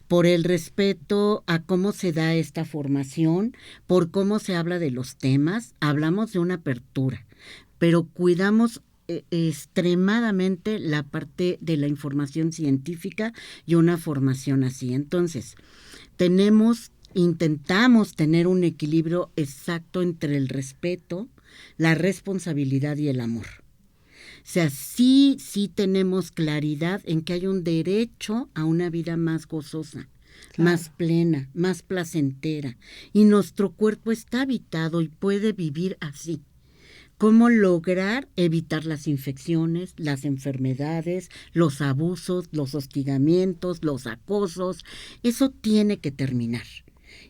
Por el respeto a cómo se da esta formación, por cómo se habla de los temas. Hablamos de una apertura, pero cuidamos extremadamente la parte de la información científica y una formación así. Entonces, intentamos tener un equilibrio exacto entre el respeto, la responsabilidad y el amor. O sea, sí tenemos claridad en que hay un derecho a una vida más gozosa, más plena, más placentera, y nuestro cuerpo está habitado y puede vivir así. ¿Cómo lograr evitar las infecciones, las enfermedades, los abusos, los hostigamientos, los acosos? Eso tiene que terminar.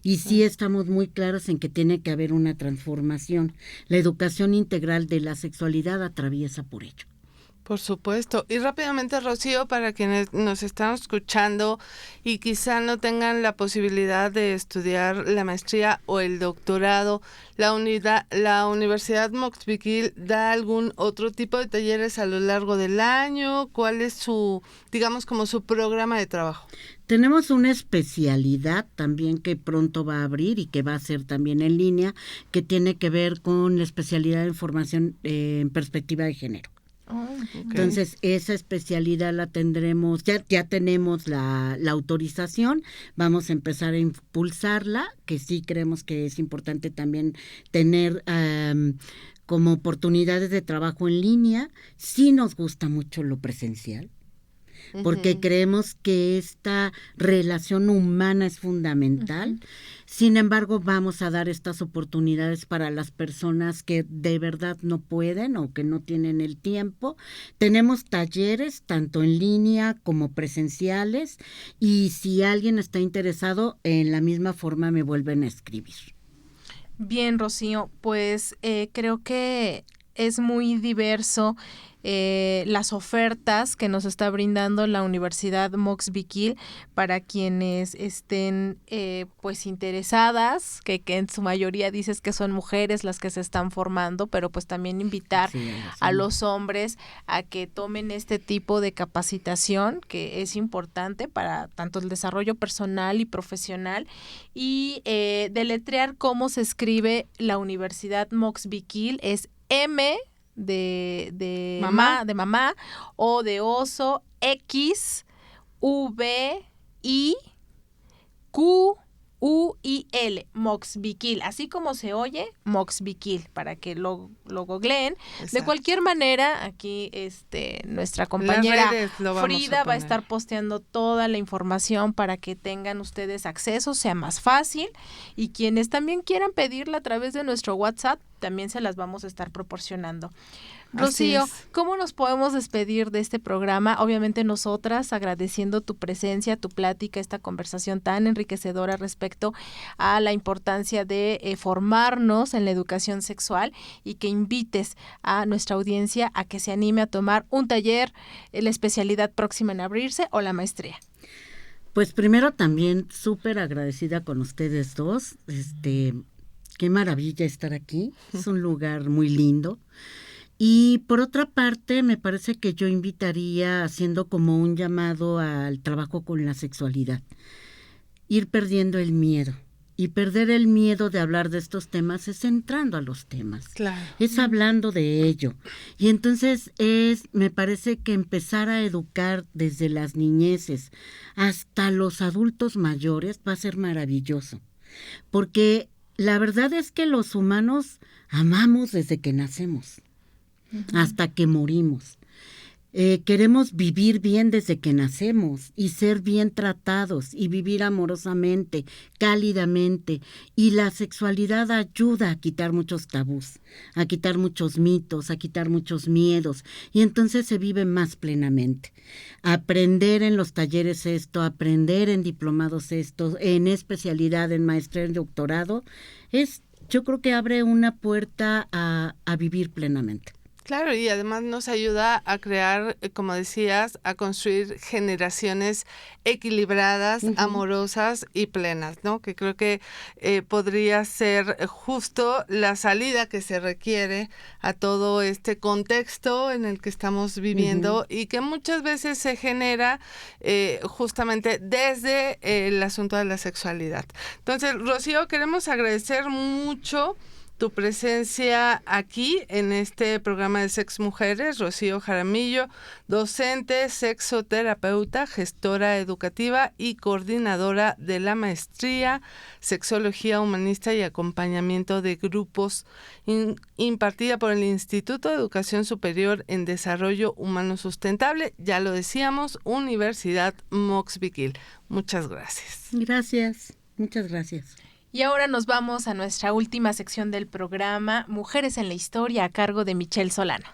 Y sí estamos muy claros en que tiene que haber una transformación. La educación integral de la sexualidad atraviesa por ello. Por supuesto. Y rápidamente, Rocío, para quienes nos están escuchando y quizá no tengan la posibilidad de estudiar la maestría o el doctorado, la Universidad Moxbiquil da algún otro tipo de talleres a lo largo del año. ¿Cuál es su, digamos, como su programa de trabajo? Tenemos una especialidad también que pronto va a abrir y que va a ser también en línea, que tiene que ver con la especialidad en formación en perspectiva de género. Okay. Entonces, esa especialidad la tendremos, ya tenemos la autorización, vamos a empezar a impulsarla, que sí creemos que es importante también tener como oportunidades de trabajo en línea. Sí nos gusta mucho lo presencial, porque creemos que esta relación humana es fundamental. Sin embargo, vamos a dar estas oportunidades para las personas que de verdad no pueden o que no tienen el tiempo. Tenemos talleres tanto en línea como presenciales, y si alguien está interesado, en la misma forma me vuelven a escribir. Bien, Rocío, pues creo que es muy diverso las ofertas que nos está brindando la Universidad Moxbiquil para quienes estén pues interesadas, que en su mayoría dices que son mujeres las que se están formando, pero pues también invitar a los hombres a que tomen este tipo de capacitación, que es importante para tanto el desarrollo personal y profesional, y deletrear cómo se escribe la Universidad Moxbiquil. Es M de mamá, O de oso, X, V, I, Q, U y L, Moxbiquil, así como se oye, Moxbiquil, para que lo googleen. Exacto. De cualquier manera, aquí nuestra compañera Frida va a estar posteando toda la información para que tengan ustedes acceso, sea más fácil, y quienes también quieran pedirla a través de nuestro WhatsApp, también se las vamos a estar proporcionando. Rocío, ¿cómo nos podemos despedir de este programa? Obviamente nosotras agradeciendo tu presencia, tu plática, esta conversación tan enriquecedora respecto a la importancia de formarnos en la educación sexual, y que invites a nuestra audiencia a que se anime a tomar un taller, la especialidad próxima en abrirse o la maestría. Pues primero también súper agradecida con ustedes dos. Qué maravilla estar aquí, es un lugar muy lindo. Y por otra parte, me parece que yo invitaría, haciendo como un llamado al trabajo con la sexualidad, ir perdiendo el miedo. Y perder el miedo de hablar de estos temas es entrando a los temas, es hablando de ello. Y entonces me parece que empezar a educar desde las niñeces hasta los adultos mayores va a ser maravilloso. Porque la verdad es que los humanos amamos desde que nacemos hasta que morimos. Queremos vivir bien desde que nacemos y ser bien tratados y vivir amorosamente, cálidamente. Y la sexualidad ayuda a quitar muchos tabús, a quitar muchos mitos, a quitar muchos miedos. Y entonces se vive más plenamente. Aprender en los talleres esto, aprender en diplomados esto, en especialidad, en maestría, en doctorado, yo creo que abre una puerta a vivir plenamente. Claro, y además nos ayuda a crear, como decías, a construir generaciones equilibradas, amorosas y plenas, ¿no? Que creo que podría ser justo la salida que se requiere a todo este contexto en el que estamos viviendo y que muchas veces se genera justamente desde el asunto de la sexualidad. Entonces, Rocío, queremos agradecer mucho tu presencia aquí en este programa de Sex Mujeres. Rocío Jaramillo, docente, sexoterapeuta, gestora educativa y coordinadora de la maestría Sexología Humanista y Acompañamiento de Grupos, impartida por el Instituto de Educación Superior en Desarrollo Humano Sustentable, ya lo decíamos, Universidad Moxbiquil. Muchas gracias. Gracias, muchas gracias. Y ahora nos vamos a nuestra última sección del programa, Mujeres en la Historia, a cargo de Michelle Solano.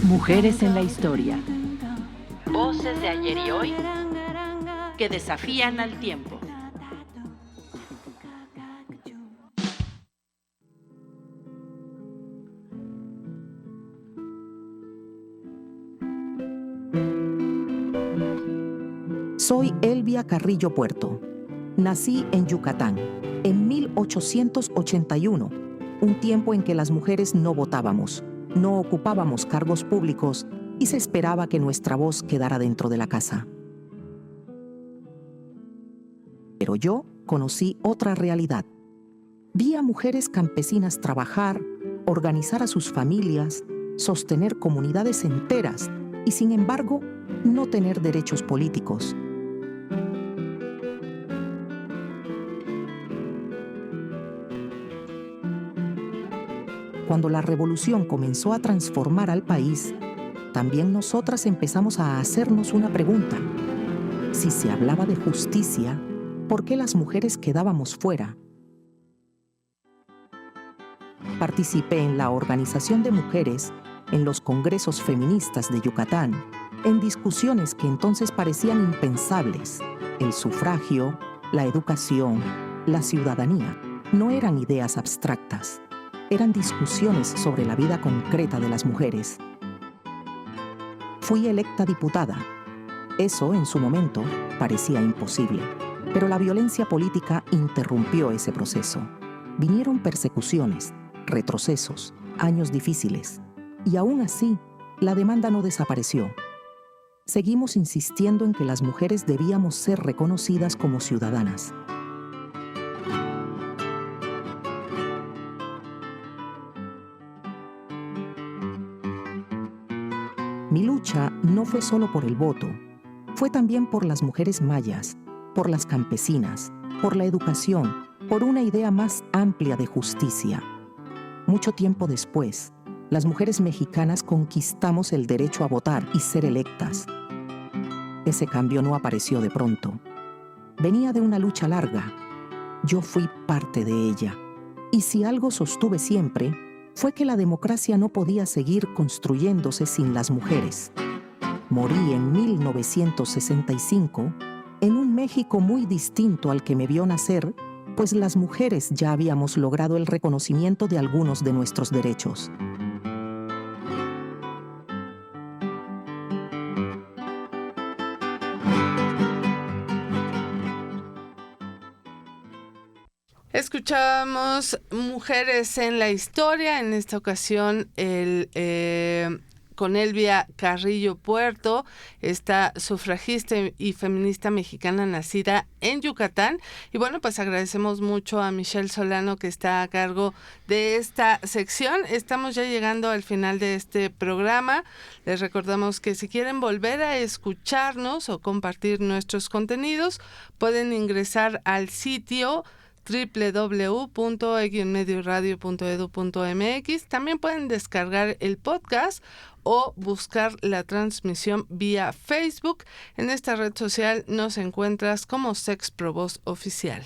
Mujeres en la Historia. Voces de ayer y hoy que desafían al tiempo. Soy Elvia Carrillo Puerto. Nací en Yucatán en 1881, un tiempo en que las mujeres no votábamos, no ocupábamos cargos públicos y se esperaba que nuestra voz quedara dentro de la casa. Pero yo conocí otra realidad. Vi a mujeres campesinas trabajar, organizar a sus familias, sostener comunidades enteras y, sin embargo, no tener derechos políticos. Cuando la revolución comenzó a transformar al país, también nosotras empezamos a hacernos una pregunta. Si se hablaba de justicia, ¿por qué las mujeres quedábamos fuera? Participé en la organización de mujeres, en los congresos feministas de Yucatán, en discusiones que entonces parecían impensables. El sufragio, la educación, la ciudadanía, no eran ideas abstractas. Eran discusiones sobre la vida concreta de las mujeres. Fui electa diputada. Eso, en su momento, parecía imposible. Pero la violencia política interrumpió ese proceso. Vinieron persecuciones, retrocesos, años difíciles. Y aún así, la demanda no desapareció. Seguimos insistiendo en que las mujeres debíamos ser reconocidas como ciudadanas. Mi lucha no fue solo por el voto, fue también por las mujeres mayas, por las campesinas, por la educación, por una idea más amplia de justicia. Mucho tiempo después, las mujeres mexicanas conquistamos el derecho a votar y ser electas. Ese cambio no apareció de pronto. Venía de una lucha larga. Yo fui parte de ella. Y si algo sostuve siempre, fue que la democracia no podía seguir construyéndose sin las mujeres. Morí en 1965 en un México muy distinto al que me vio nacer, pues las mujeres ya habíamos logrado el reconocimiento de algunos de nuestros derechos. Escuchábamos Mujeres en la Historia, en esta ocasión con Elvia Carrillo Puerto, esta sufragista y feminista mexicana nacida en Yucatán. Y bueno, pues agradecemos mucho a Michelle Solano, que está a cargo de esta sección. Estamos ya llegando al final de este programa. Les recordamos que si quieren volver a escucharnos o compartir nuestros contenidos, pueden ingresar al sitio www.medioradio.edu.mx. También pueden descargar el podcast o buscar la transmisión vía Facebook. En esta red social nos encuentras como Sex Provost Oficial.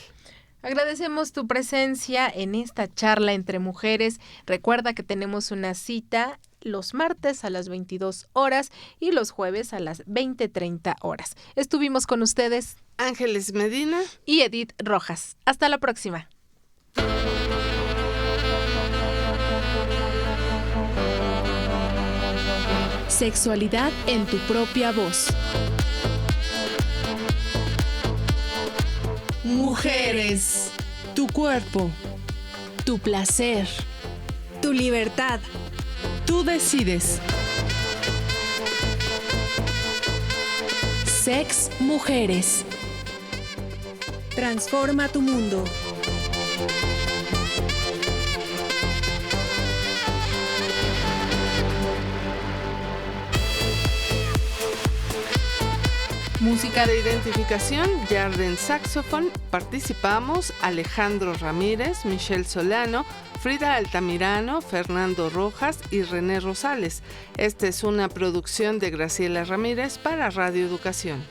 Agradecemos tu presencia en esta charla entre mujeres. Recuerda que tenemos una cita los martes a las 22 horas y los jueves a las 20:30 horas. Estuvimos con ustedes Ángeles Medina y Edith Rojas. Hasta la próxima. Sexualidad en tu propia voz. Mujeres, tu cuerpo, tu placer, Tu libertad. tú decides. Sex Mujeres. Transforma tu mundo. Música de identificación, Yarden Saxophone. Participamos Alejandro Ramírez, Michelle Solano, Frida Altamirano, Fernando Rojas y René Rosales. Esta es una producción de Graciela Ramírez para Radio Educación.